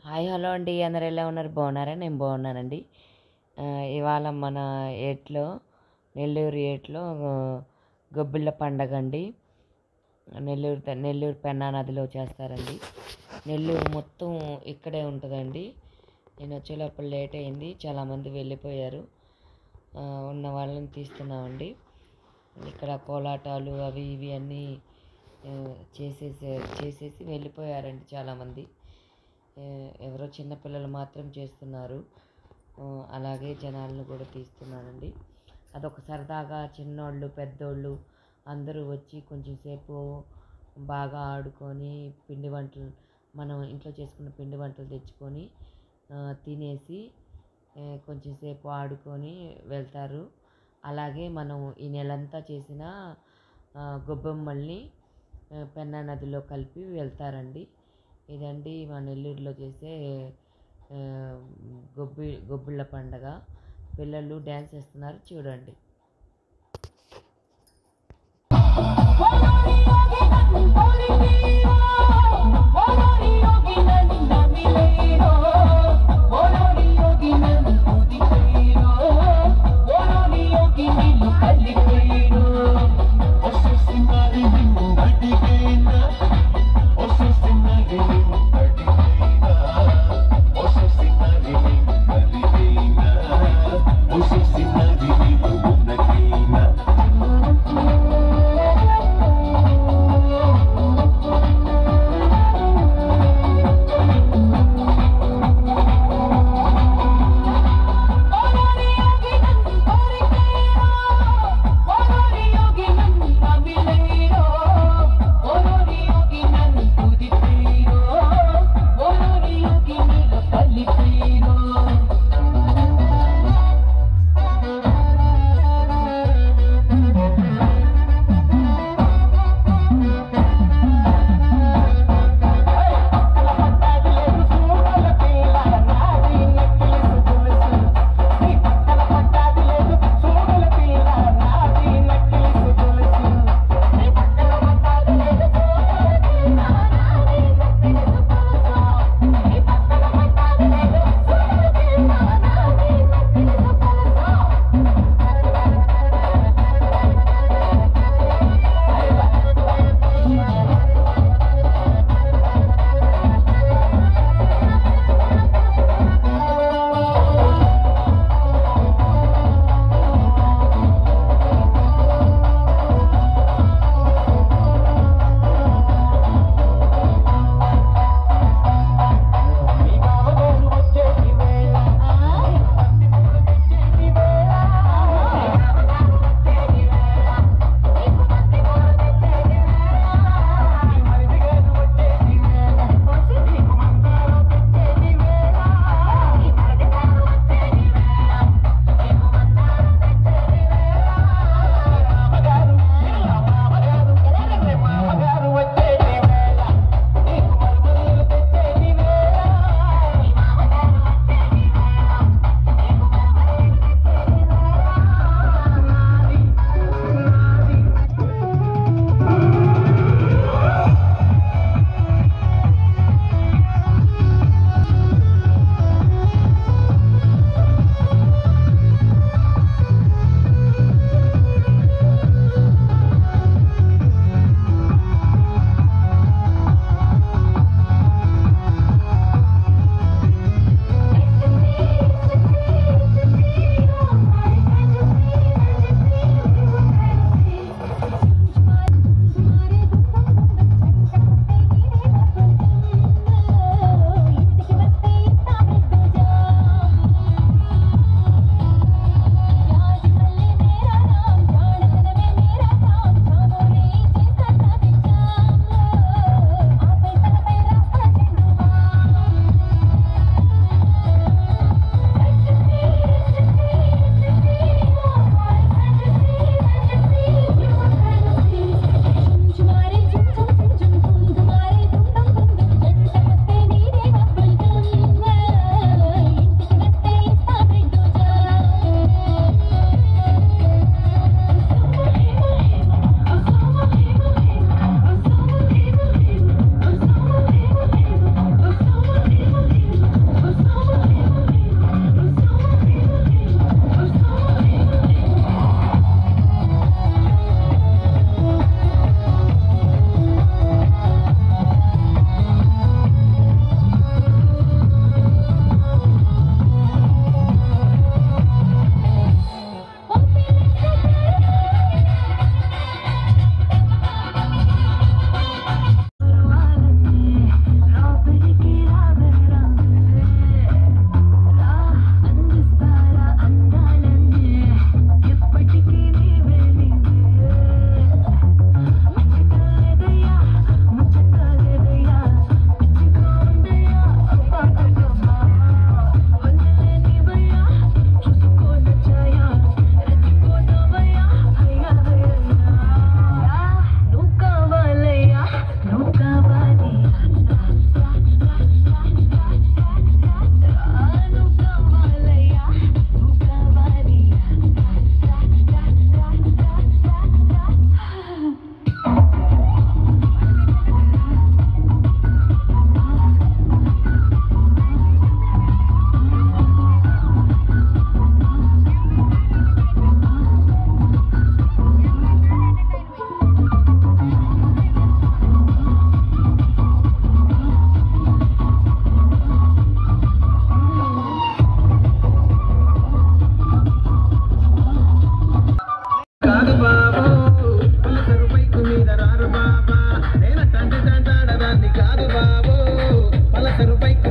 Hi hello అండి. అందరు ఎలా ఉన్నారు? బాగున్నారా? నేను బాగున్నానండి. ఇవాళ మన ఏట్లో నెల్లూరు ఏట్లో గొబ్బిళ్ళ పండగ అండి. నెల్లూరు పెన్నా నదిలో చేస్తారండి. నెల్లూరు మొత్తం ఇక్కడే ఉంటుందండి. నేను వచ్చేలోపల లేట్ అయింది, చాలామంది వెళ్ళిపోయారు. ఉన్న వాళ్ళని తీస్తున్నామండి. ఇక్కడ కోలాటాలు అవి ఇవి అన్నీ చేసేసి వెళ్ళిపోయారండి చాలామంది. ఎవరో చిన్నపిల్లలు మాత్రం చేస్తున్నారు. అలాగే జనాలను కూడా తీస్తున్నానండి. అదొక సరదాగా చిన్నోళ్ళు పెద్దోళ్ళు అందరూ వచ్చి కొంచెం సేపు బాగా ఆడుకొని పిండి వంటలు మనం ఇంట్లో చేసుకున్న పిండి వంటలు తెచ్చుకొని తినేసి కొంచెం సేపు ఆడుకొని వెళ్తారు. అలాగే మనం ఈ నెలంతా చేసిన గొబ్బెమ్మల్ని పెన్నా నదిలో కలిపి వెళ్తారండి. ఇదండి మా నెల్లూరులో చేసే గొబ్బిళ్ళ పండగ. పిల్లలు డ్యాన్స్ చేస్తున్నారు, చూడండి.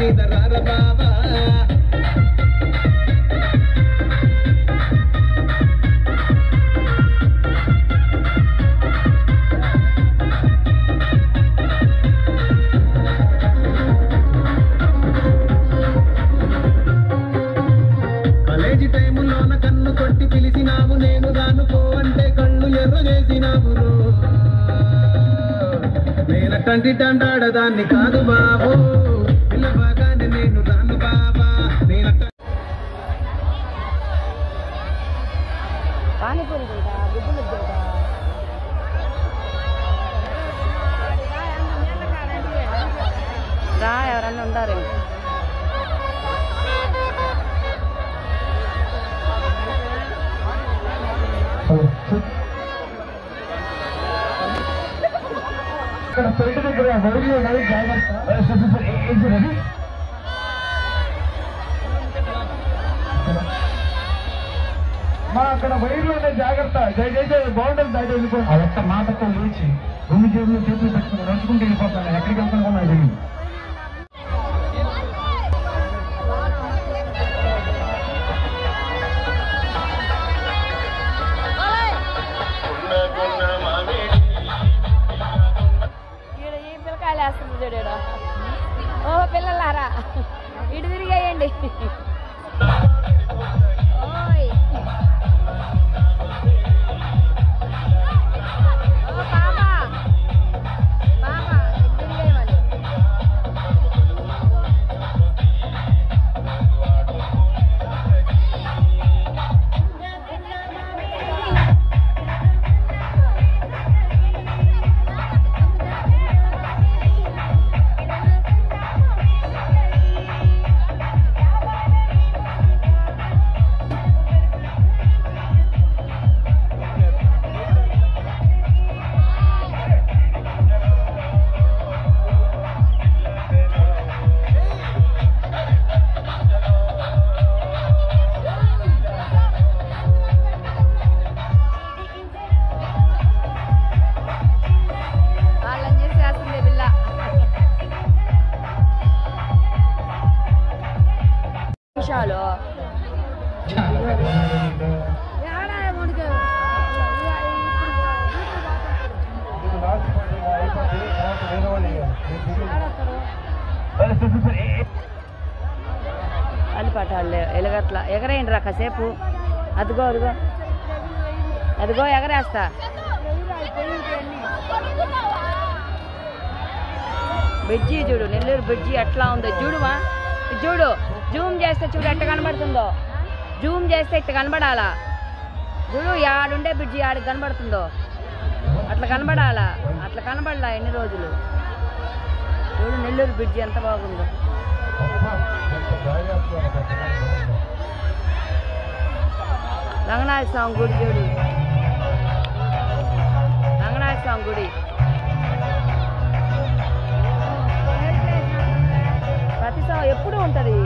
మీద రార బాబా కాలేజీ టైములోన కన్ను కొట్టి పిలిచినావు నేను రాను పో అంటే కళ్ళు ఎర్ర చేసినావు నేనటంటి తండాడదాన్ని కాదు బాబు పిల్లబాగానే నేను రాను బాబా నేనట పానీపూరి గుడ్డులు రా ఎవరన్నా ఉండారు ఇక్కడ పెయింట్ దగ్గర వైర్లు ఉన్నాయి జాగ్రత్త మా అక్కడ వైర్లు ఉన్నాయి జాగ్రత్త దయచేసి బాగుంటుంది బయట వెళ్ళిపోయి ఆ ఒక్క మాటతో లేచి రెండు చేతులు చేతులు పెట్టుకుని నడుచుకుంటూ వెళ్ళిపోతాను ఎక్కడికి వెళ్తున్నా నాకు తెలియదు ఓ పిల్లలారా ఇటు తిరిగేయండి ఓయ్ ఓ పాపా పాపా ఇటు తిరిగేయమని అల్లిపట్టాలి ఎలగట్ల ఎగరేయండి రా కాసేపు అదిగో అదిగో అదిగో ఎగరేస్తా బ్రిడ్జి చూడు నెల్లూరు బ్రిడ్జి ఎట్లా ఉందో చూడుమా చూడు జూమ్ చేస్తే చూడు ఎట్ట కనబడుతుందో జూమ్ చేస్తే ఇట్ట కనబడాలా చూడు ఆడుండే బ్రిడ్జి ఆడికి కనబడుతుందో అట్లా కనబడాలా అట్లా కనబడలా ఎన్ని రోజులు చూడు నెల్లూరు బ్రిడ్జి ఎంత బాగుందో రంగనాథ స్వామి గుడి చూడు రంగనాథ స్వామి గుడి ప్రతి ఎప్పుడు ఉంటుంది